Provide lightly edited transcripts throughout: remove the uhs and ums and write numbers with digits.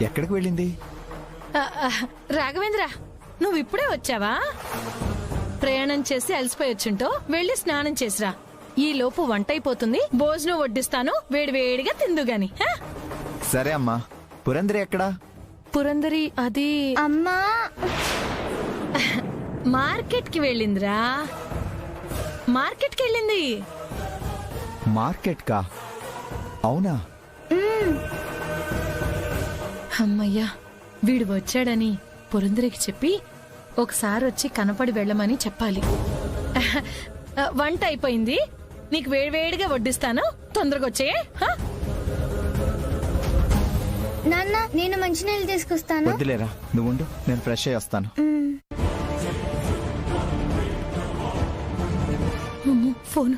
ఎక్కడికి వెళ్ళింది? రాఘవేంద్ర, నువ్వు ఇప్పుడే వచ్చావా? ప్రయాణం చేసి అలసిపోయి వచ్చుంటో వెళ్ళి స్నానం చేసిరా. ఈ లోపు వంట అయిపోతుంది. భోజనం వడ్డిస్తాను, వేడివేడిగా తిందుగాని. సరే అమ్మా. పురందరి ఎక్కడా? పురందరి అది అమ్మా మార్కెట్ కి వెళ్ళిందిరా. మార్కెట్ కి వెళ్ళింది. మార్కెట్ కా? అవునా? అమ్మయ్యా, వీడు వచ్చాడని పురందరికి చెప్పి ఒకసారి వచ్చి కనపడి వెళ్ళమని చెప్పాలి. వంట అయిపోయింది, నీకు వేడివేడిగా వడ్డిస్తాను, తొందరగా వచ్చేయే. నాన్న, నేను మంచినీళ్ళు తీసుకొస్తాను. వద్దులేరా, నువ్వు ఉండు, నేను ఫ్రెష్ అయ్యి వస్తాను. ఫోన్.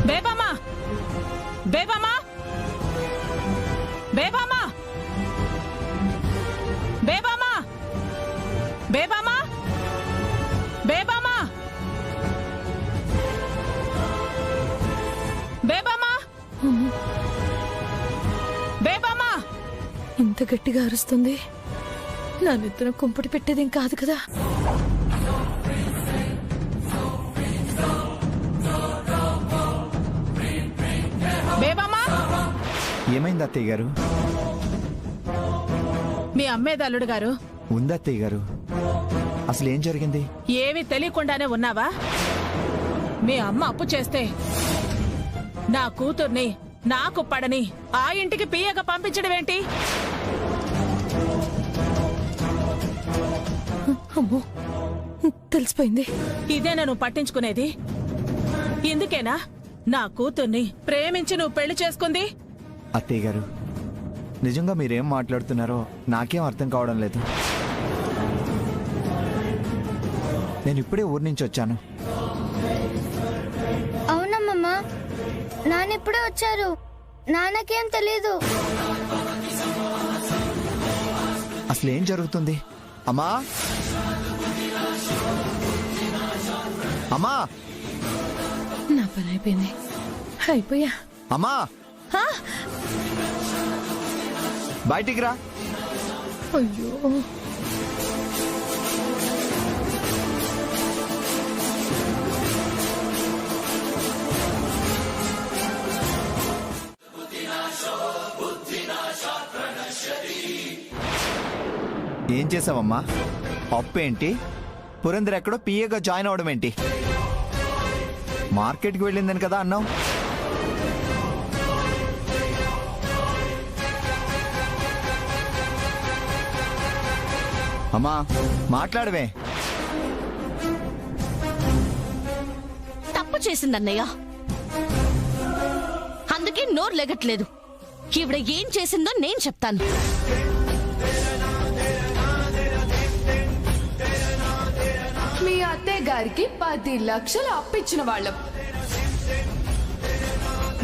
బేబమ్మా, బేబమ్మా, బేబమ్మా, బేబమ్మా, బేబమ్మా, బేబమ్మా, బేబమ్మా, బేబమ్మా. ఇంత గట్టిగా అరుస్తుంది. నా నెత్తిన కుంపటి పెట్టేదేం కాదు కదా. బేబమ్మా. ఏమైంది అత్తయ్య గారు? మీ అమ్మేది అల్లుడు గారు. ఉంది అత్తయ్య గారు. అసలు ఏం జరిగింది? ఏమీ తెలియకుండానే ఉన్నావా? మీ అమ్మ అప్పు చేస్తే నా కూతుర్ని నాకు పడని ఆ ఇంటికి పియ్యగా పంపించడం ఏంటి? అమ్మో, తెలిసిపోయింది. ఇదేనా నువ్వు పట్టించుకునేది? ఇందుకేనా నా కూతుర్ని ప్రేమించి నువ్వు పెళ్లి చేసుకుంది? అత్తయ్య గారు, నిజంగా మీరేం మాట్లాడుతున్నారో నాకేం అర్థం కావడం లేదు. నేను ఇప్పుడే ఊరి నుంచి వచ్చాను. అవునమ్మా, నాన్న ఇప్పుడే వచ్చారు. నాన్నకేం తెలీదు. అసలు ఏం జరుగుతుంది? అమ్మా, అమ్మా, నా పని అయిపోయింది. అయిపోయా. అమ్మా, బయటికి రా. అయ్యో, ఏం చేసావమ్మా? అప్పు ఏంటి? పురందర్ ఎక్కడో పిఏగా జాయిన్ అవడం ఏంటి? మార్కెట్కి వెళ్ళిందని కదా అన్నావు. అమ్మా, మాట్లాడవే. తప్పు చేసిందన్నయ్య, అందుకే నోరు లెగట్లేదు. ఈవిడ ఏం చేసిందో నేను చెప్తాను. మీ అత్తయ్య గారికి 10 లక్షలు అప్పిచ్చిన వాళ్ళం.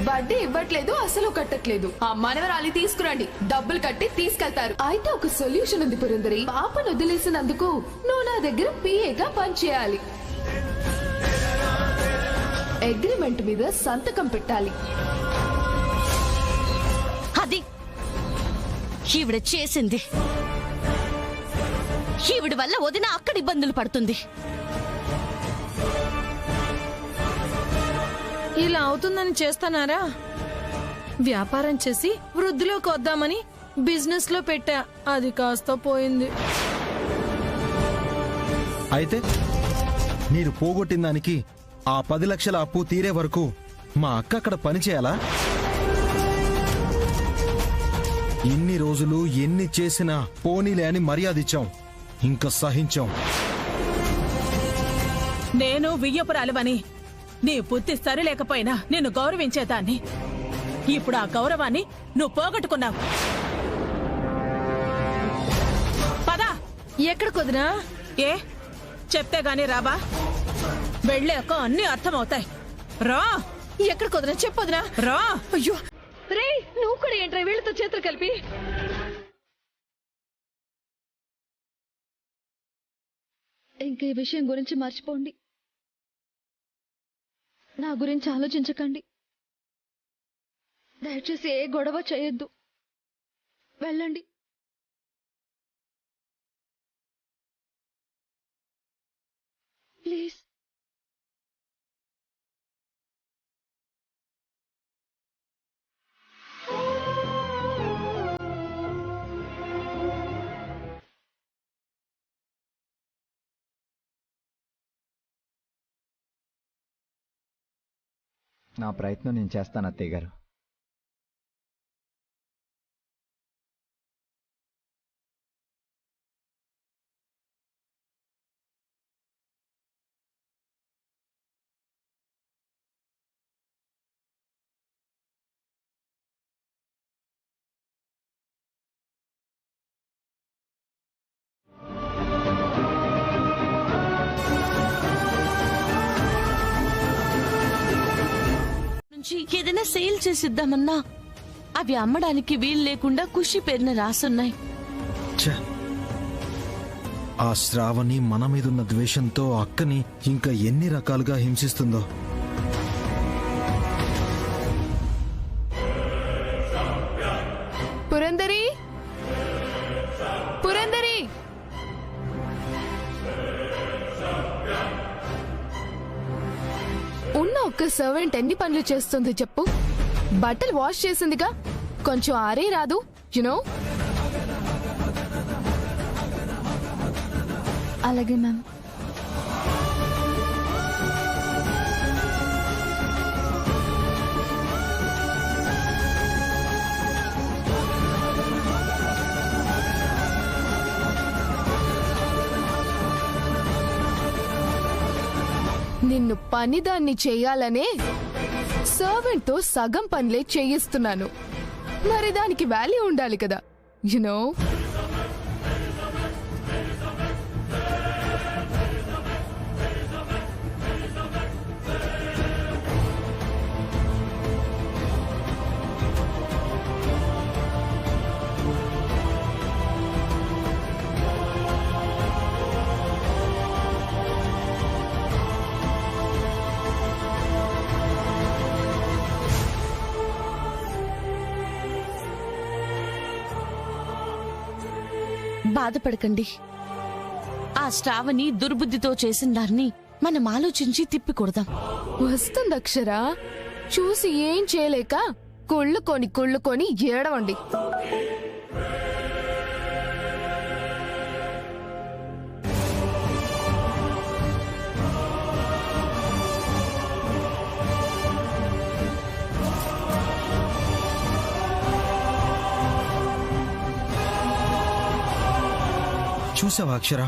వడ్డీ ఇవ్వట్లేదు, అసలు కట్టట్లేదు. ఆ మనవరాలి తీసుకురండి, డబ్బులు కట్టి తీసుకెళ్తారు. అయితే ఒక సొల్యూషన్ ఉంది పురందరి. పాపను వదిలేసినందుకు నువ్వు నా దగ్గర పిఏగా పనిచేయాలి. అగ్రిమెంట్ మీద సంతకం పెట్టాలి. అది ఈవిడ చేసింది. ఈవిడ వల్ల వదిన అక్కడ ఇబ్బందులు పడుతుంది. ఇలా అవుతుందని చేస్తానారా? వ్యాపారం చేసి వృద్ధిలోకి వద్దామని బిజినెస్ లో పెట్టా, అది కాస్త పోయింది. అయితే మీరు పోగొట్టిన దానికి ఆ 10 లక్షల అప్పు తీరే వరకు మా అక్క అక్కడ పని చేయాలా? ఇన్ని రోజులు ఎన్ని చేసినా పోనీలే అని మర్యాద ఇచ్చాం, ఇంకా సహించాం. నేను వియ్యపురాలువని నీ బుద్ధి సరిలేకపోయినా నిన్ను గౌరవించేదాన్ని. ఇప్పుడు ఆ గౌరవాన్ని నువ్వు పోగొట్టుకున్నావు. పదా. ఎక్కడికి వదినా? ఏ చెప్తే గానీ రాబా? వెళ్ళాక అన్ని అర్థమవుతాయి. రా. ఎక్కడికి వదినా? చెప్పొదినా. రా. అయ్యో రే, నువ్వు కూడా ఏంట్రా వీళ్ళతో చేతులు కలిపి? ఇంక ఈ విషయం గురించి మర్చిపోండి. నా గురించి ఆలోచించకండి. దయచేసి ఏ గొడవ చేయొద్దు. వెళ్ళండి. ప్లీజ్. నా ప్రయత్నం నేను చేస్తాను అత్తయ్య గారు. నుంచి ఏదైనా సేల్ చేసిద్దామన్నా అవి అమ్మడానికి వీలు లేకుండా ఖుషి పేరున రాసున్నాయి. ఛే! ఆ శ్రావణి మన మీదున్న ద్వేషంతో అక్కని ఇంకా ఎన్ని రకాలుగా హింసిస్తుందో. పురందరి, పురందరి, ఉన్న ఒక్క సర్వెంట్ ఎన్ని పనులు చేస్తుంది చెప్పు? బట్టలు వాష్ చేసిందిగా, కొంచెం ఆరే రాదు? యునో. అలాగే మ్యామ్. నిన్ను పనిదాన్ని చెయ్యాలనే సర్వెంట్ తో సగం పనులే చేయిస్తున్నాను. మరి దానికి వాల్యూ ఉండాలి కదా, యునో. బాధపడకండి. ఆ శ్రావణి దుర్బుద్ధితో చేసిన దాన్ని మనం ఆలోచించి తిప్పికొడదాం. వస్తుంది అక్షరా. చూసి ఏం చేయలేక కుళ్ళుకొని ఏడవండి. చూసావా అక్షర,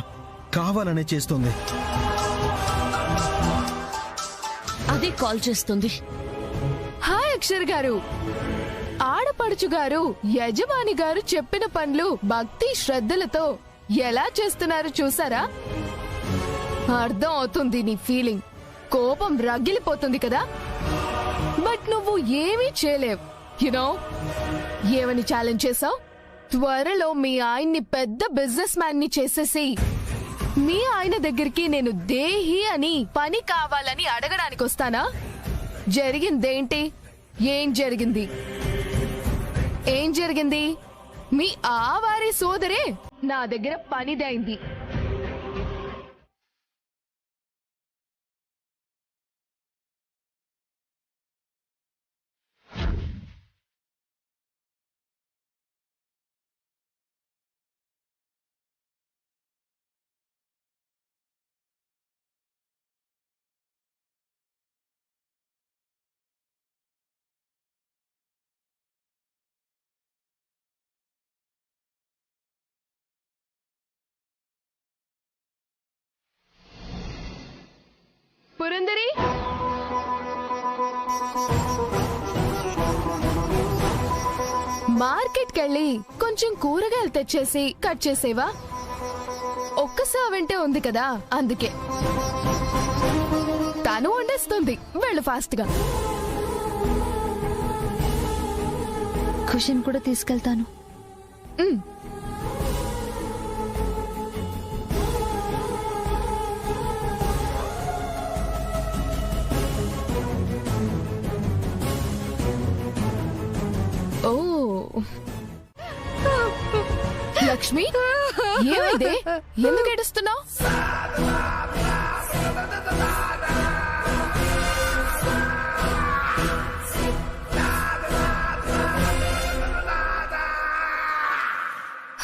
కావాలనే చేస్తుంది. అదే కాల్ చేస్తుంది. హాయ్ అక్షర్ గారు. ఆడపడుచు గారు యజమాని గారు చెప్పిన పనులు భక్తి శ్రద్ధలతో ఎలా చేస్తున్నారు చూసారా? అర్థం అవుతుంది నీ ఫీలింగ్. కోపం రగిలిపోతుంది కదా. బట్ నువ్వు ఏమీ చేయలేవు, యునో. ఏమని ఛాలెంజ్ చేసావు? త్వరలో మీ ఆయన్ని పెద్ద బిజినెస్ మ్యాన్ ని చేసేసి మీ ఆయన దగ్గరికి నేను దేహి అని పని కావాలని అడగడానికి వస్తానా? జరిగిందేంటి? ఏం జరిగింది? ఏం జరిగింది? మీ ఆవారి సోదరే నా దగ్గర పనిదైంది. పురందరి, మార్కెట్కెళ్ళి కొంచెం కూరగాయలు తెచ్చేసి కట్ చేసేవా? ఒక్క సర్వెంటే ఉంది కదా, అందుకే. తను వండేస్తుంది. వెళ్ళు ఫాస్ట్ గా. ఖుషిని కూడా తీసుకెళ్తాను. లక్ష్మి ఏమైంది? ఎందుకు ఏడుస్తున్నావు?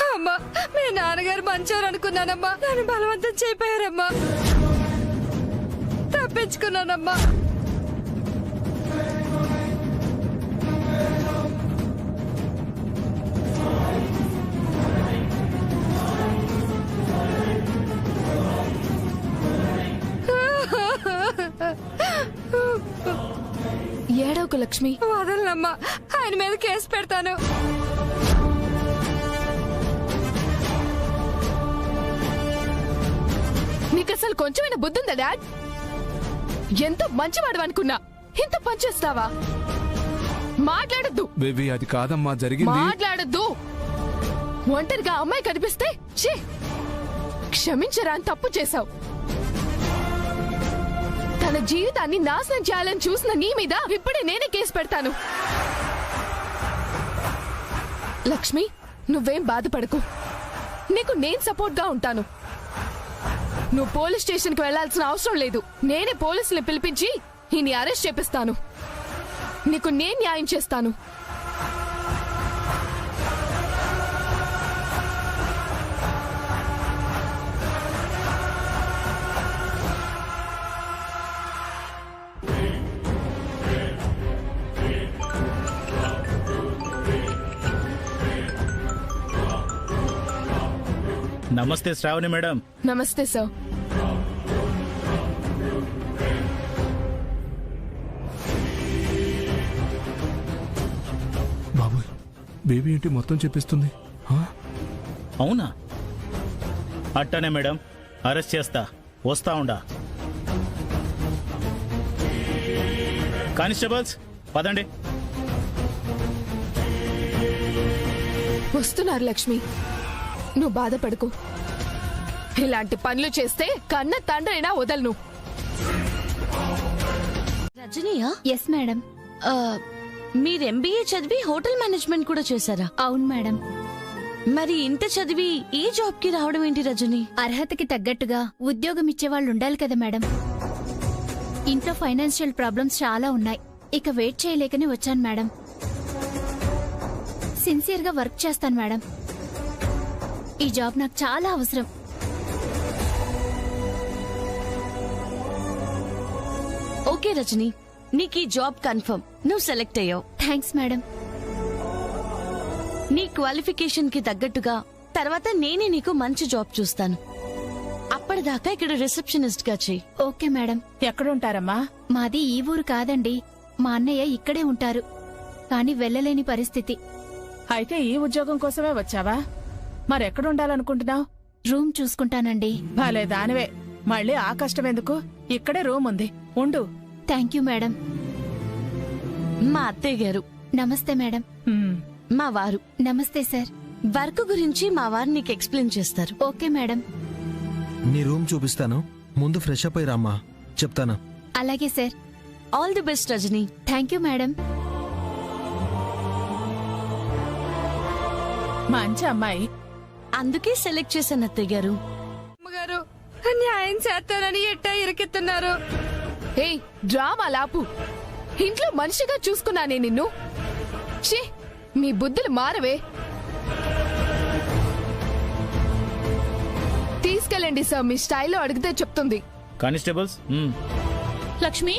అమ్మా, మీ నాన్నగారు మంచోరు అనుకున్నానమ్మా. నన్ను బలవంతం చేయిపోయారమ్మా. తప్పించుకున్నానమ్మా. ఏడవకు లక్ష్మి. వదలనమ్మా, ఆయన మీద కేసు పెడతాను. నీకు అసలు కొంచెమైనా బుద్ధి ఉందా డాడ్? ఎంతో మంచివాడు అనుకున్నా, ఇంత పనిచేస్తావా? మాట్లాడద్దు బేబీ, అది కాదమ్మా జరిగింది. మాట్లాడద్దు. ఒంటరిగా అమ్మాయి కనిపిస్తే ఛీ, క్షమించరా అని తప్పు చేశావు. తన జీవితాన్ని నాశనం చేయాలని చూసిన నీ మీద ఇప్పుడే నేనే కేసు పెడతాను. లక్ష్మి, నువ్వేం బాధపడకు. నీకు నేను సపోర్ట్ గా ఉంటాను. నువ్వు పోలీస్ స్టేషన్ కి వెళ్లాల్సిన అవసరం లేదు. నేనే పోలీసులు పిలిపించి ఈయన్ని అరెస్ట్ చేపిస్తాను. నీకు నేను న్యాయం చేస్తాను. నమస్తే శ్రావణి మేడం. నమస్తే సార్. బాబు, బేబీ ఏంటి మొత్తం చెప్పిస్తుంది? అవునా? అట్టనే మేడం, అరెస్ట్ చేస్తా. వస్తా ఉండా. కానిస్టేబుల్స్ పదండి. వస్తున్నారు లక్ష్మి, నువ్వు బాధపడకు. ఇలాంటి పనులు చేస్తే కన్న తండ్రైనా వదలను. రజనీయా? Yes madam. మీరు ఎంబీఏ చదివి హోటల్ మేనేజ్మెంట్ కూడా చేశారా? అవును మేడం. మరి ఇంత చదివి ఈ జాబ్ కి రావడం ఏంటి రజని? అర్హతకి తగ్గట్టుగా ఉద్యోగం ఇచ్చేవాళ్ళు ఉండాలి కదా మేడం. ఇంట్లో ఫైనాన్షియల్ ప్రాబ్లమ్స్ చాలా ఉన్నాయి. ఇక వెయిట్ చేయలేకనే వచ్చాను మేడం. సిన్సియర్ గా వర్క్ చేస్తాను మేడం. ఈ జాబ్ నాకు చాలా అవసరం. ఓకే రజని, నీకు ఈ జాబ్ కన్ఫర్మ్. నువ్వు సెలెక్ట్ అయ్యావు. Thanks madam. నీ క్వాలిఫికేషన్ కి తగ్గట్టుగా తర్వాత నేనే నీకు మంచి జాబ్ చూస్తాను. అప్పటిదాకా ఇక్కడ రిసెప్షనిస్ట్ గా చెయ్యి. Okay madam. ఎక్కడుంటారమ్మా? మాది ఈ ఊరు కాదండి. మా అన్నయ్య ఇక్కడే ఉంటారు, కానీ వెళ్ళలేని పరిస్థితి. అయితే ఈ ఉద్యోగం కోసమే వచ్చావా? మరెక్కడుండాలనుకుంటున్నావు? రూమ్ చూసుకుంటానండి. భలే దానివే. మళ్ళీ ఆ కష్టం ఎందుకు? ఇక్కడే రూమ్ ఉంది, ఉండు. Thank you madam. మా అత్తయ్య గారు. నమస్తే మేడం. మా వారు. నమస్తే సార్. వర్క్ గురించి మా వారు నీకు ఎక్స్ప్లెయిన్ చేస్తారు. Okay madam. నీ రూమ్ చూపిస్తాను, ముందు ఫ్రెష్ అప్ అయి రామ్మా, చెప్తాను. అలాగే sir. All the best Rajini. Thank you madam. మంచి అమ్మాయి, అందుకే సెలెక్ట్ చేశాను అత్తయ్య గారు. అమ్మగారు, న్యాయం చేస్తానని ఎట్టా ఇరికిస్తున్నారు. ఏయ్, డ్రామా లాపు. ఇంట్లో మనిషిగా చూసుకున్నానే నిన్ను. ఛీ, మీ బుద్ధులు మారవే. తీసుకెళ్ళండి సార్, మీ స్టైల్లో అడిగితే చెప్తుంది. కానిస్టేబుల్స్ లక్ష్మి,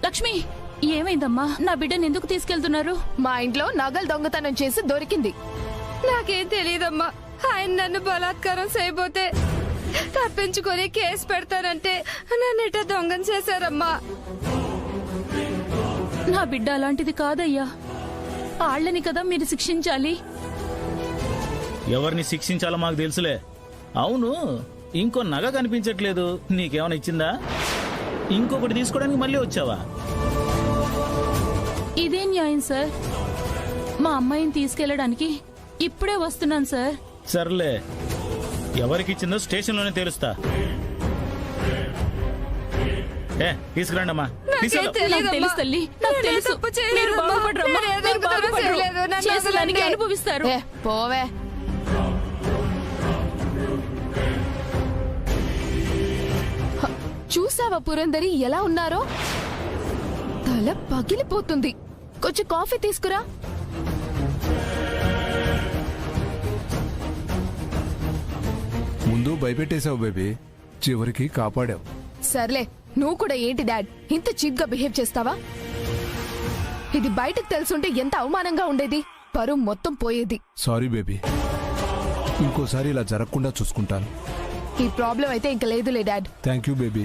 లక్ష్మి, ఏమైందమ్మా? నా బిడ్డను ఎందుకు తీసుకెళ్తున్నారు? మా ఇంట్లో నగలు దొంగతనం చేసి దొరికింది. నాకేం తెలియదమ్మా. ఆయన నన్ను బలాత్కారం చేయబోతే తప్పించుకొని కేసు పెడతానంటే నన్నిట దొంగం చేశారమ్మా. నా బిడ్డ అలాంటిది కాదయ్యా. ఆళ్ళని కదా మీరు శిక్షించాలి. ఎవరిని శిక్షించాలో మాకు తెలుసులే. అవును, ఇంకో నగ కనిపించట్లేదు. నీకేమైనా ఇచ్చిందా? ఇంకొకటి తీసుకోవడానికి మళ్ళీ వచ్చావా? ఇదే న్యాయం సార్. మా అమ్మాయిని తీసుకెళ్లడానికి ఇప్పుడే వస్తున్నాను సార్. సర్లే, ఎవరికిచ్చిందో స్టేషన్లోనే తెలుస్తా. తీసుకురండి అమ్మా. నాకు తెలుసు తల్లి, నాకు తెలుసు. మీరు బాగుపడరమ్మా, మీరు బాగుపడరు. చేసేదానికి అనుభవిస్తారు. పోవే. చూసావా పురందరి ఎలా ఉన్నారో? తల పగిలిపోతుంది. కొంచెం కాఫీ తీసుకురా. ముందు భయపెట్టేశావు బేబీ, చివరికి కాపాడావు. సర్లే, నువ్వు కూడా ఏంటి డాడ్ ఇంత చీప్ గా బిహేవ్ చేస్తావా? ఇది బయటకు తెలుసుంటే ఎంత అవమానంగా ఉండేది. పరువు మొత్తం పోయేది. సారీ బేబీ, ఇంకోసారి ఇలా జరగకుండా చూసుకుంటాను. ఈ ప్రాబ్లం అయితే ఇంక లేదులే డాడ్. Thank you baby.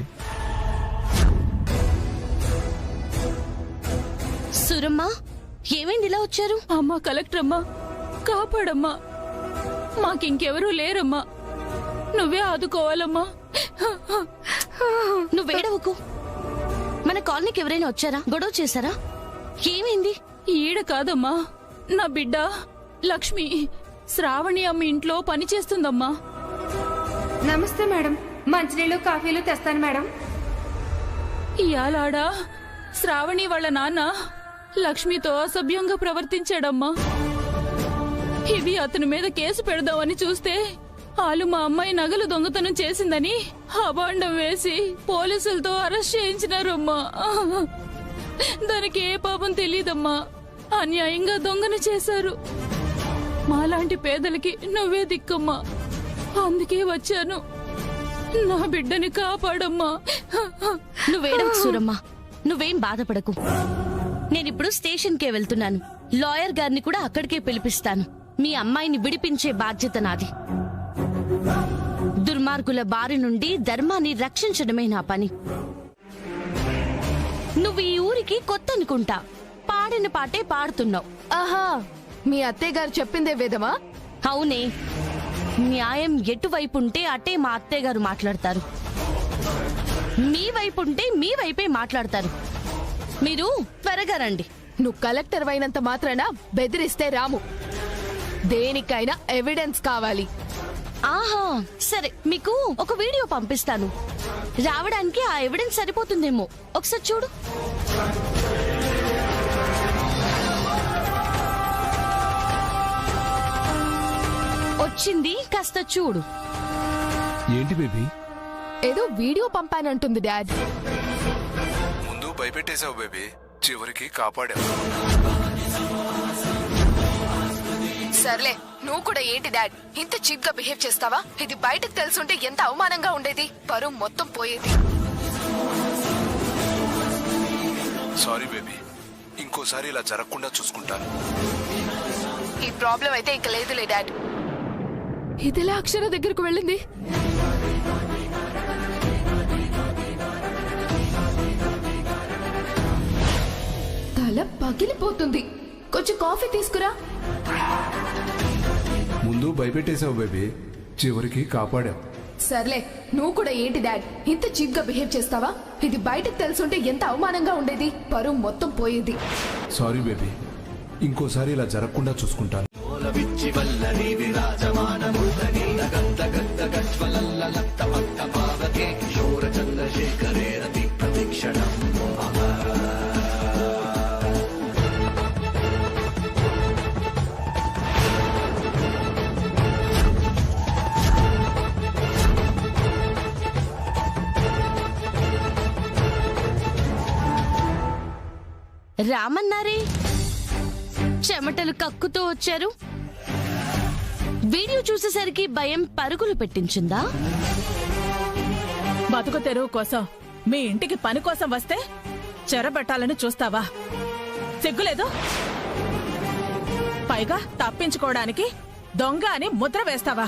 సురమ్మా, ఏమైంది ఇలా వచ్చారు? అమ్మా కలెక్టర్ అమ్మా, కాపాడమ్మా. మాకింకెవరూ లేరమ్మా, నువ్వే ఆదుకోవాలమ్మా. నువ్వేడవకు. మన కాలనీకి ఎవరైనా వచ్చారా? గొడవ చేశారా? ఏమైంది? ఈడ కాదమ్మా, నా బిడ్డ లక్ష్మి శ్రావణి అమ్మ ఇంట్లో పని చేస్తుందమ్మా. నమస్తే మేడం, మంచినీళ్ళు కాఫీలు తెస్తాను మేడం. ఇయాలాడా శ్రావణి వాళ్ళ నాన్న లక్ష్మితో అసభ్యంగా ప్రవర్తించాడమ్మా. ఇది అతని మీద కేసు పెడదామని చూస్తే వాళ్ళు మా అమ్మాయి నగలు దొంగతనం చేసిందని అబాండం వేసి పోలీసులతో అరెస్ట్ చేయించినారమ్మా. దానికి ఏ పాపం తెలియదమ్మా, అన్యాయంగా దొంగను చేశారు. మాలాంటి పేదలకి నువ్వే దిక్కమ్మా, అందుకే వచ్చాను. నా బిడ్డని కాపాడమ్మా. నువ్వేడవకు సూరమ్మా, నువ్వేం బాధపడకు. నేనిప్పుడు స్టేషన్కే వెళ్తున్నాను. లాయర్ గారిని కూడా అక్కడికే పిలిపిస్తాను. మీ అమ్మాయిని విడిపించే బాధ్యత నాది. దుర్మార్గుల బారి నుండి ధర్మాన్ని రక్షించడమే నా పని. నువ్వు ఈ ఊరికి కొత్త అనుకుంటా, పాడిన పాటే పాడుతున్నావు. ఆహా, మీ అత్తయ్య గారు చెప్పిందే వేదమా? అవునే, న్యాయం ఎటువైపు ఉంటే అటే మా అత్తయ్య గారు మాట్లాడతారు. మీ వైపు ఉంటే మీ వైపే మాట్లాడతారు. మీరు త్వరగా రండి. నువ్వు కలెక్టర్ అయినంత మాత్రాన బెదిరిస్తే రాము. దేనికైనా ఎవిడెన్స్ కావాలి. ఆహా, సరే, మీకు ఒక వీడియో పంపిస్తాను. రావడానికి ఆ ఎవిడెన్స్ సరిపోతుందేమో. ఒకసారి చూడు. వచ్చింది, కాస్త చూడు. ఏంటి బేబీ? ఏదో వీడియో పంపానంటుంది డాడ్. ముందు భయపెట్టేశావు బేబీ, చివరికి కాపాడావు. సర్లే, నువ్వు కూడా ఏంటి డాడ్ ఇంత చీప్ గా బిహేవ్ చేస్తావా? ఇది బయటకు తెలుసుంటే ఎంత అవమానంగా ఉండేది. పరువు మొత్తం పోయేది. సారీ బేబీ, ఇంకోసారి ఇలా జరగకుండా చూసుకుంటాను. ఈ ప్రాబ్లం అయితే ఇంక లేదులే డాడ్. ఇదిలా అక్షర దగ్గరకు వెళ్ళింది. తల పగిలిపోతుంది. కొంచెం కాఫీ తీసుకురా. ముందు భయపెట్టేశావు బేబీ, చివరికి కాపాడావు. సర్లే, నువ్వు కూడా ఏంటి డాడ్ ఇంత చీప్ గా బిహేవ్ చేస్తావా? ఇది బయటకు తెలుసుంటే ఎంత అవమానంగా ఉండేది. పరువు మొత్తం పోయేది. సారీ బేబీ, ఇంకోసారి ఇలా జరగకుండా చూసుకుంటాను. రామన్నారే, చెమటలు కక్కుతూ వచ్చారు. వీడియో చూసేసరికి భయం పరుగులు పెట్టించిందా? బతుకు తెరువు కోసం మీ ఇంటికి పని కోసం వస్తే చెరబెట్టాలని చూస్తావా? సిగ్గులేదు? పైగా తప్పించుకోవడానికి దొంగ అని ముద్ర వేస్తావా?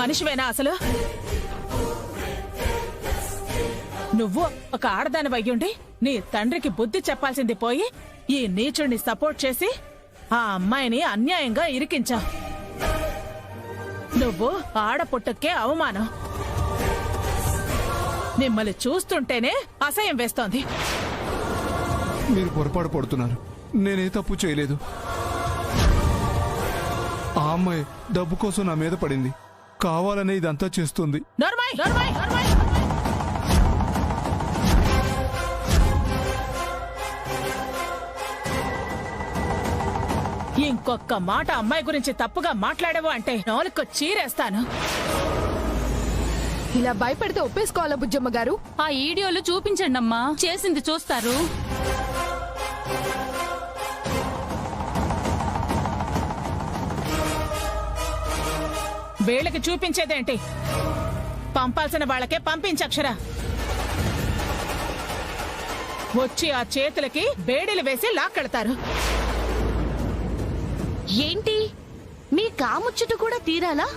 మనిషివేనా అసలు? నువ్వు ఒక ఆడదాని వయ్యుండి నీ తండ్రికి బుద్ధి చెప్పాల్సింది పోయి ఈ నీచుడిని సపోర్ట్ చేసి ఆ అమ్మాయిని అన్యాయంగా ఇరికించా. నువ్వు ఆడపుట్టుకే అవమానం. మిమ్మల్ని చూస్తుంటేనే అసహ్యం వేస్తోంది. మీరు పొరపాటు పడుతున్నారు. నేనే తప్పు చేయలేదు. ఆ అమ్మాయి డబ్బు కోసం నా మీద పడింది. కావాలనే ఇదంతా చేస్తుంది. నర్మాయ్ నర్మాయ్ నర్మాయ్. ఇంకొక్క మాట అమ్మాయి గురించి తప్పుగా మాట్లాడావు అంటే నాలుగు చీరేస్తాను. ఇలా భయపడితే ఒప్పేసుకోవాలా బుజ్జమ్మ గారు? ఆ వీడియోలు చూపించండి అమ్మా, చేసింది చూస్తారు. వీళ్ళకి చూపించేదేంటి? పంపాల్సిన వాళ్ళకే పంపించక్షరా. వచ్చి ఆ చేతులకి బేడీలు వేసి లాక్కెడతారు. ఏంటి మీ కాముచ్చుట కూడా తీరాలా,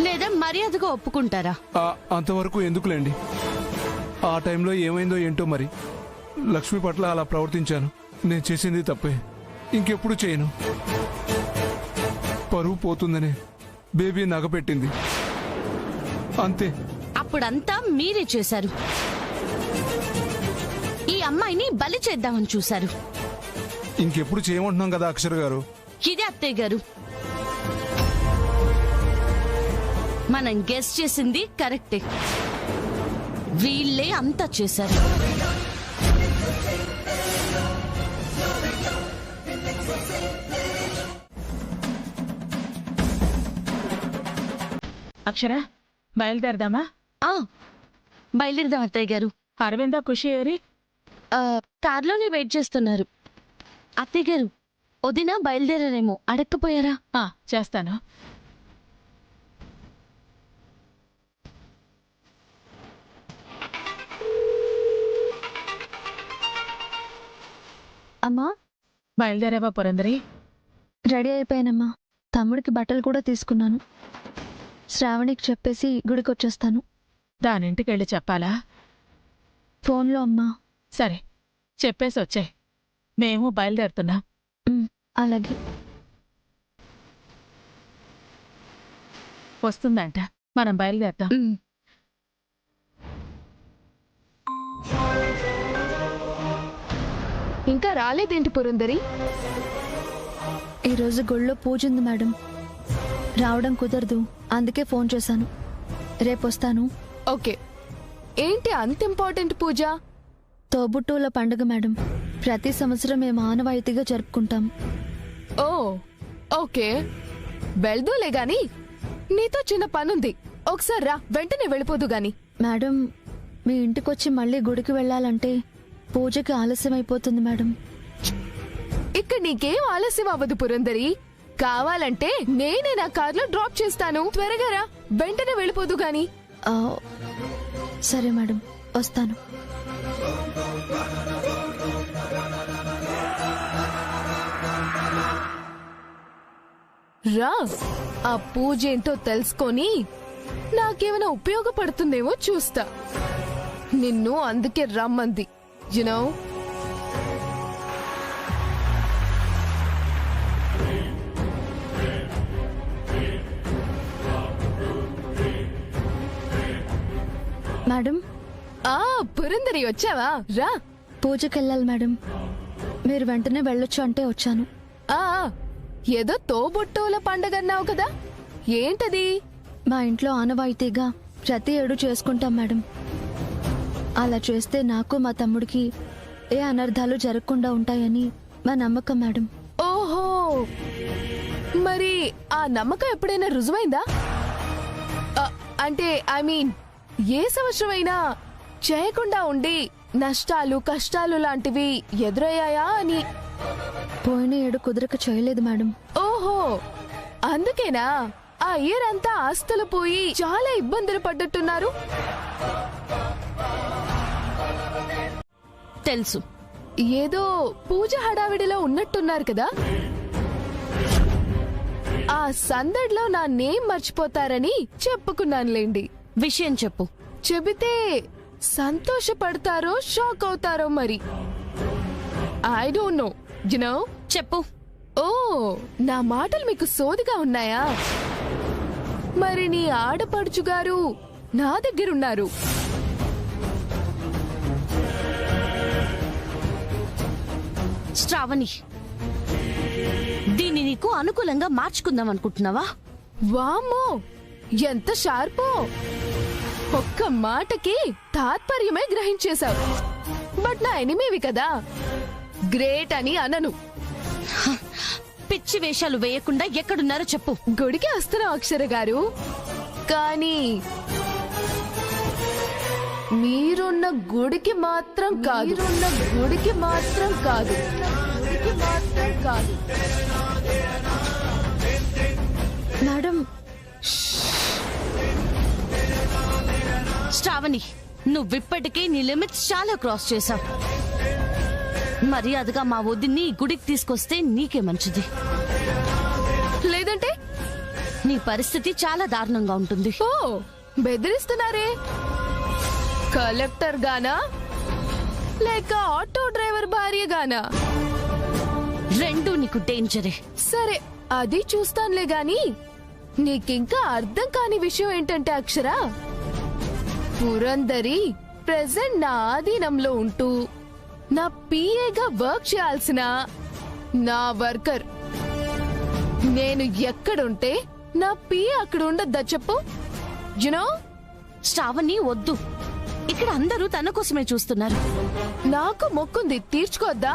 లేదా మర్యాదగా ఒప్పుకుంటారా? అంతవరకు ఎందుకులేండి. ఆ టైంలో ఏమైందో ఏంటో మరి. లక్ష్మి పట్ల అలా ప్రవర్తించాను. నేను చేసింది తప్పే, ఇంకెప్పుడు చేయను. పరువు పోతుందనే బేబీ నగపెట్టింది, అంతే. అప్పుడంతా మీరే చేశారు. ఈ అమ్మాయిని బలి చేద్దామని చూశారు. ఇంకెప్పుడు చేయమంటున్నాం కదా అక్షర గారు. ఇదే అత్తయ్య గారు, మనం గెస్ చేసింది కరెక్టే. వీళ్ళే అంతా చేశారు. అక్షర, బయలుదేరదామా? బయలుదేరదాం అత్తయ్య గారు. అరవింద, ఖుషి ఏరి? కార్లోనే వెయిట్ చేస్తున్నారు. అత్తయ్య గారు, వదిన బయలుదేరారేమో, అడక్కపోయారా? చేస్తాను. అమ్మా, బయలుదేరావా పురందరి? రెడీ అయిపోయానమ్మా. తమ్ముడికి బట్టలు కూడా తీసుకున్నాను. శ్రావణికి చెప్పేసి గుడికి వచ్చేస్తాను. దానింటికి వెళ్ళి చెప్పాలా? ఫోన్లో అమ్మా. సరే, చెప్పేసి వచ్చే. మేము బయలుదేరుతున్నాం. అలాగే. వస్తుందంట, మనం బయలుదేరుతాం. ఇంకా రాలేదేంటి పురందరి? ఈరోజు గుళ్ళో పూజ ఉంది మేడం, రావడం కుదరదు. అందుకే ఫోన్ చేశాను. రేపొస్తాను. ఓకే. ఏంటి అంత ఇంపార్టెంట్ పూజ? తోబుట్టువుల పండుగ మేడం. ప్రతి సంవత్సరం మేము ఆనవాయితీగా జరుపుకుంటాం. ఓ, ఓకే, వెళ్దూలే గాని నీతో చిన్న పనుంది. ఒకసారి రా, వెంటనే వెళ్ళిపోదు గాని. మేడం, మీ ఇంటికొచ్చి మళ్ళీ గుడికి వెళ్ళాలంటే పూజకి ఆలస్యం అయిపోతుంది మేడం. ఇక్కడ నీకేం ఆలస్యం అవ్వదు పురందరి. కావాలంటే నేనే నా కార్లో డ్రాప్ చేస్తాను. త్వరగా రా, వెంటనే వెళ్ళిపోదు గాని. సరే మేడం, వస్తాను. రా, ఆ పూజ ఏంటో తెలుసుకొని నాకేమైనా ఉపయోగపడుతుందేమో చూస్తా. నిన్ను అందుకే రమ్మంది. యునో. మేడం. పురందరి వచ్చావా? రా. పూజకెళ్ళాలి మేడం. మీరు వెంటనే వెళ్ళొచ్చు అంటే వచ్చాను. ఏదో తోబుట్టువుల పండగన్నావు కదా, ఏంటది? మా ఇంట్లో ఆనవాయితీగా ప్రతి ఏడు చేసుకుంటాం మేడం. అలా చేస్తే నాకు మా తమ్ముడికి ఏ అనర్థాలు జరగకుండా ఉంటాయని మా నమ్మకం మేడం. ఓహో, మరి ఆ నమ్మకం ఎప్పుడైనా రుజువైందా? అంటే ఐ మీన్, ఏ సంవత్సరమైనా చేయకుండా ఉండి నష్టాలు కష్టాలు లాంటివి ఎదురయ్యాయా అని. పోయిన ఏడు కుదరక చేయలేదు మేడం. ఓహో, అందుకేనా ఆ ఇయర్ అంతా ఆస్తులు పోయి చాలా ఇబ్బందులు పడ్డట్టున్నారు? తెలుసు. ఏదో పూజ హడావిడిలో ఉన్నట్టున్నారు కదా. ఆ సందడిలో నా నేమ్ మర్చిపోతారని చెప్పుకున్నానులేండి. విషయం చెప్పు. చెబితే సంతోషపడతారో షాక్ అవుతారో మరి. I don't know. You know. చెప్పు. ఓ, నా మాటలు మీకు సోదిగా ఉన్నాయా? మరి నీ ఆడపడుచు గారు నా దగ్గరున్నారు. శ్రావణి, దీన్ని నీకు అనుకూలంగా మార్చుకుందాం అనుకుంటున్నావా? వామ్మో, ఎంత షార్పో! ఒక్క మాటకి తాత్పర్యమే గ్రహించేశావు. బట్ నా ఎనిమివి కదా, గ్రేట్ అని అనను. పిచ్చి వేషాలు వేయకుండా ఎక్కడున్నారో చెప్పు. గుడికి వస్తున్నాం అక్షర గారు, కానీ మీరున్న గుడికి మాత్రం కాదు. గుడికి మాత్రం కాదు. మేడం, శ్రావణి, నువ్విప్పటికే నీ లిమిట్స్ చాలా క్రాస్ చేశావు. మర్యాదగా మా వదిన్ని ఈ గుడికి తీసుకొస్తే నీకే మంచిది. లేదంటే నీ పరిస్థితి చాలా దారుణంగా ఉంటుంది. ఓ, బెదిరిస్తున్నారే? కలెక్టర్ గానా లేక ఆటో డ్రైవర్ భార్య గానా? రెండూ నీకు డేంజరే. సరే, అది చూస్తానులే గాని నీకింకా అర్థం కాని విషయం ఏంటంటే అక్షర, పురందరి ప్రెజెంట్ నా ఆధీనంలో ఉంటూ నా పిఏగా వర్క్ చేయాల్సిన నా వర్కర్. నేను ఎక్కడుంటే నా పిఏ అక్కడ ఉండద్దా చెప్పు? యునో? శ్రావణి వద్దు, ఇక్కడ అందరూ తన కోసమే చూస్తున్నారు. నాకు మొక్కుంది, తీర్చుకోద్దా?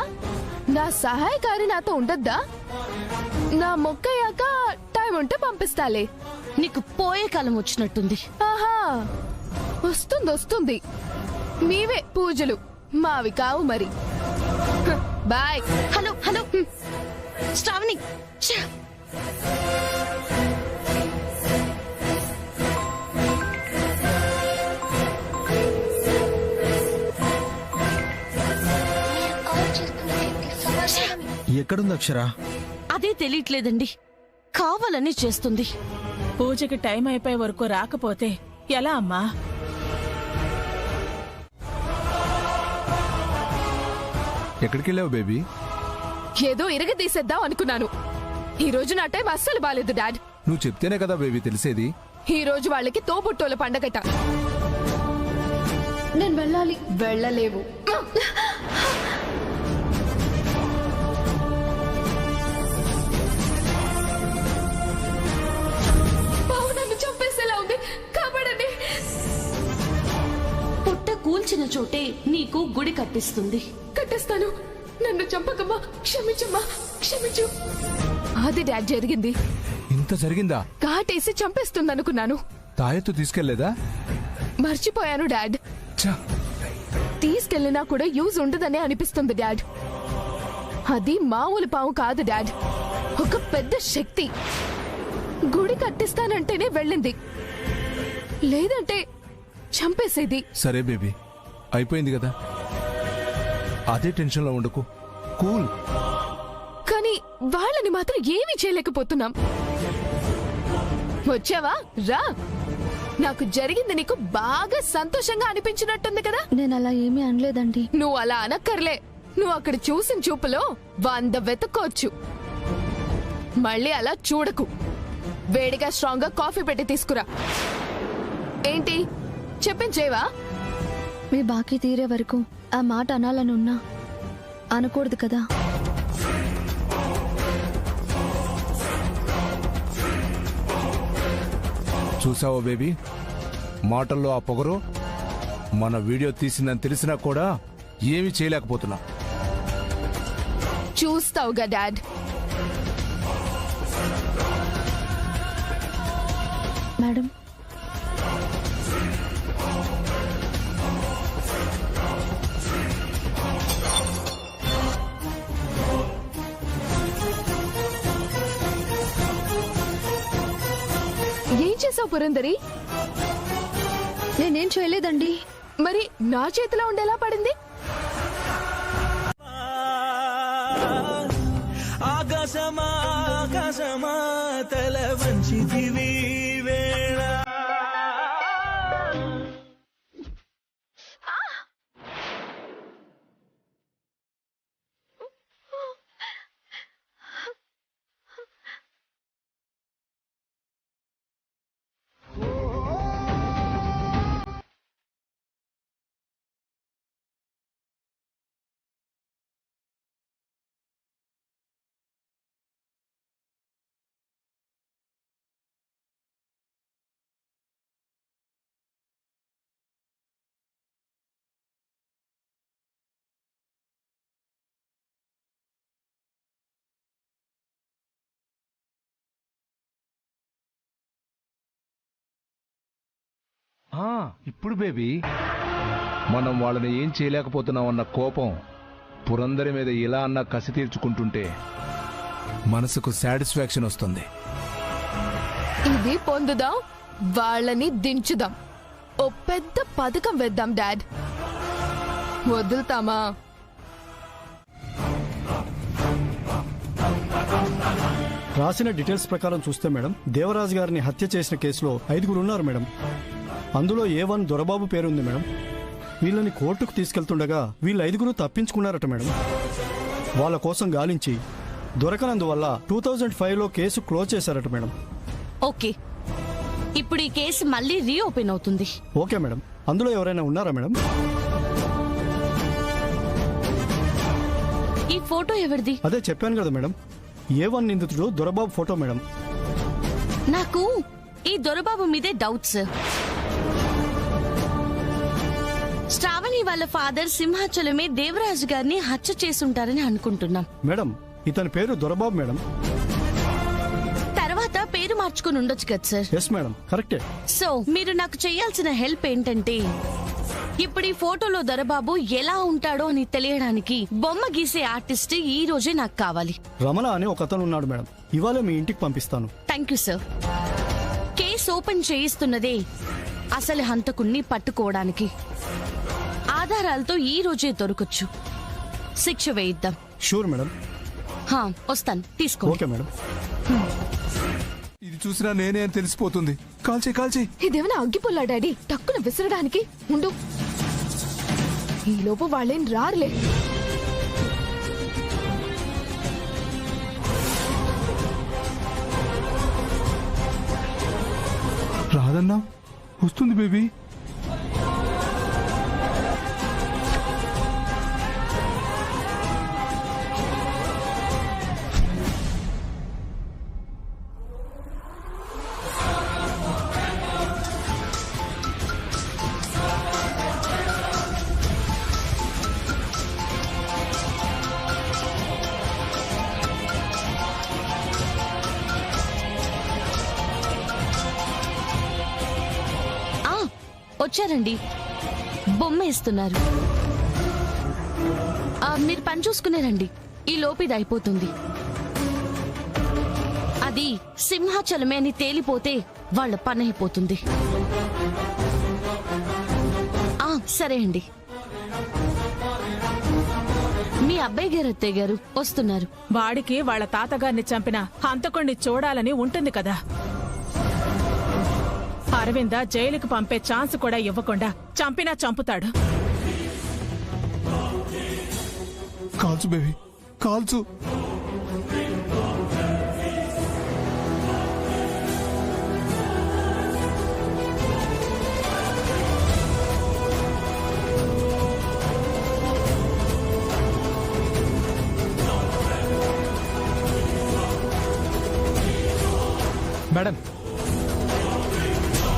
నా సహాయకారి నాతో ఉండద్దా? నా మొక్కయ్యాక టైం ఉంటే పంపిస్తాలే. నీకు పోయే కాలం వచ్చినట్టుంది. ఆహా, వస్తుంది. మీవే పూజలు, మావి కావు మరి. బాయ్. హలో శ్రావణి, ఛ! ఎక్కడుంది అక్షర? అదే తెలియట్లేదండి, కావాలని చేస్తుంది. పూజకి టైం అయిపోయే వరకు రాకపోతే ఎలా అమ్మా? ఎక్కడికి వెళ్ళావు బేబీ? ఏదో ఇరగదీసేద్దాం అనుకున్నాను. ఈ రోజు నా టైం అస్సలు బాలేదు డాడ్. నువ్వు చెప్తేనే కదా బేబీ తెలిసేది. ఈ రోజు వాళ్ళకి తోబుట్టోల పండగట. నేను వెళ్ళాలి. వెళ్ళలేవు. నన్ను చంపేసేలా ఉంది, కాపాడండి. పుట్ట కూల్చిన చోటే నీకు గుడి కట్టిస్తుంది. కట్టేస్తాను, నన్ను చంపకమ్మా, క్షమించమ్మా, క్షమించు. అది డాడ్ జరిగింది. ఇంత జరిగిందా? కాటేసి చంపేస్తుంది అనుకున్నాను. తాయెత్తు తీసుకెళ్లేదా? మర్చిపోయాను డాడ్. ఛ! తీసుకెళ్లినా కూడా యూజ్ ఉండదనే అనిపిస్తుంది డాడ్. అది మామూలు పాము కాదు డాడ్, ఒక పెద్ద శక్తి. గుడి కట్టిస్తానంటేనే వెళ్ళింది, లేదంటే చంపేసేది. సరే బేబీ, అయిపోయింది కదా, అదే టెన్షన్ లో ఉండకు. కూల్. కానీ వాళ్ళని మాత్రం ఏమీ చేయలేకపోతున్నాం. వచ్చావా? రా. నాకు జరిగింది నీకు బాగా సంతోషంగా అనిపించినట్టుంది కదా? నేను అలా ఏమీ అనలేదండి. నువ్వు అలా అనక్కర్లే. నువ్వు అక్కడ చూసిన చూపులో 100 వెతుక్కోవచ్చు. మళ్ళీ అలా చూడకు. వేడిగా స్ట్రాంగ్ గా కాఫీ పెట్టి తీసుకురా. ఏంటి చెప్పించేవా? మీ బాకీ తీరే వరకు ఆ మాట అనాలని ఉన్నా అనకూడదు కదా. చూసావా బేబీ, మాటల్లో ఆ పొగరు. మన వీడియో తీసిందని తెలిసినా కూడా ఏమీ చేయలేకపోతున్నా. చూస్తావుగా డాడ్. మేడం, ఏం చేసావు పురందరి? నేనేం చేయలేదండి. మరి నా చేతిలో ఉండేలా పడింది? ఆకాశమా ఆకాశమా తల వంచితివి ఇప్పుడు బేబీ మనం వాళ్ళని ఏం చేయలేకపోతున్నామన్న కోపం పురందరి మీద ఇలా అన్న కసి తీర్చుకుంటుంటే మనసుకు సాటిస్ఫాక్షన్ వస్తుంది. ఇది పొందుదాం, వాళ్ళని దించుదాం. ఓ పెద్ద పథకం వేద్దాం డాడ్. వదులుతామా? రాసిన డీటెయిల్స్ ప్రకారం చూస్తే మేడం, దేవరాజు గారిని హత్య చేసిన కేసులో 5 ఉన్నారు మేడం. అందులో A1 దొరబాబు పేరుంది మేడం. వీళ్ళని కోర్టుకు తీసుకెళ్తుండగా వీళ్ళు 5 తప్పించుకున్నారట మేడం. వాళ్ళ కోసం గాలించి దొరకనందువల్ల 2005లో కేసు క్లోజ్ చేశారట మేడం. ఓకే, ఇప్పుడు ఈ కేసు మళ్ళీ రీఓపెన్ అవుతుంది. Okay madam. అందులో ఎవరైనా ఉన్నారా మేడం? ఈ ఫోటో ఎవరిది? అదే చెప్పాను కదా మేడం, A1 నిందితుడు దొరబాబు ఫోటో మేడం. నాకు ఈ దొరబాబు మీదే డౌట్స్. శ్రావణి వాళ్ళ ఫాదర్ సింహాచలమే దేవరాజు గారిని హత్య చేసుంటారని అనుకుంటున్నాం మేడం. ఇతని పేరు దొరబాబు మేడం. తర్వాత పేరు మార్చుకుని ఉండొచ్చు కదా సార్? ఎస్ మేడం, కరెక్టే. సో మీరు నాకు చేయాల్సిన హెల్ప్ ఏంటంటే, ఇప్పుడు ఈ ఫోటోలో దొరబాబు ఎలా ఉంటాడో అని తెలియడానికి బొమ్మ గీసే ఆర్టిస్ట్ ఈ రోజే నాకు కావాలి. రమణ అని ఒక అతను ఉన్నాడు మేడం, ఇవాళ మీ ఇంటికి పంపిస్తాను. Thank you sir. Case open చేయిస్తున్నదే అసలు హంతకుణ్ణి పట్టుకోవడానికి. ఆధారాలతో ఈ రోజే దొరకొచ్చు. శిక్ష వేయిద్దాం. Sure madam. వస్తాను, తీసుకో. Okay madam. ఇది చూసినా నేనే అని తెలిసిపోతుంది. కాల్చే ఇదేమైనా అగ్గిపుల్లా డాడీ? టక్కున విసరడానికి ఉండు. ఈ లోపు వాళ్ళేం రారులే. రాదన్నా, వస్తుంది బేబీ. వచ్చారండి, బొమ్మ ఇస్తున్నారు. మీరు పని చూసుకునేరండి, ఈ లోపు ఇది అయిపోతుంది. అది సింహాచలమే అని తేలిపోతే వాళ్ళ పని అయిపోతుంది. సరే అండి. మీ అబ్బాయి గారు, అత్తయ్య గారు వస్తున్నారు. వాడికి వాళ్ళ తాతగారిని చంపిన హంతకుణ్ణి చూడాలని ఉంటుంది కదా. అరవింద జైలుకు పంపే ఛాన్స్ కూడా ఇవ్వకుండా చంపినా చంపుతాడు. కాల్చు బేబీ, కాల్చు. మేడం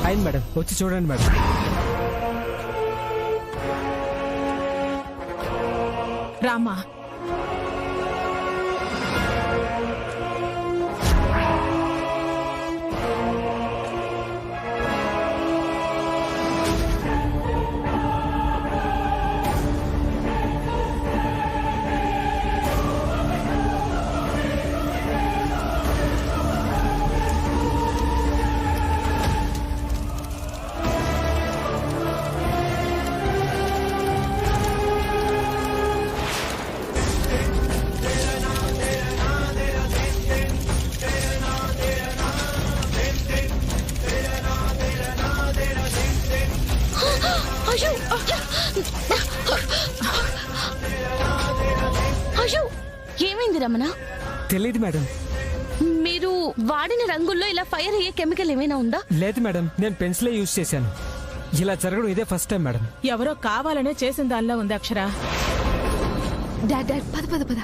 అయింది మేడం, వచ్చి చూడండి మేడం. రామా, అయ్యో, ఏమైంది రమణ? తెలియదు మేడం. మీరు వాడిన రంగుల్లో ఇలా ఫైర్ అయ్యే కెమికల్ ఏమైనా ఉందా? లేదు మేడం, నేను పెన్సిలే యూజ్ చేశాను. ఇలా జరగడం ఇదే ఫస్ట్ టైం మేడం. ఎవరో కావాలనే చేసిన దానిలో ఉంది అక్షర. డాడ్ పద పద పద.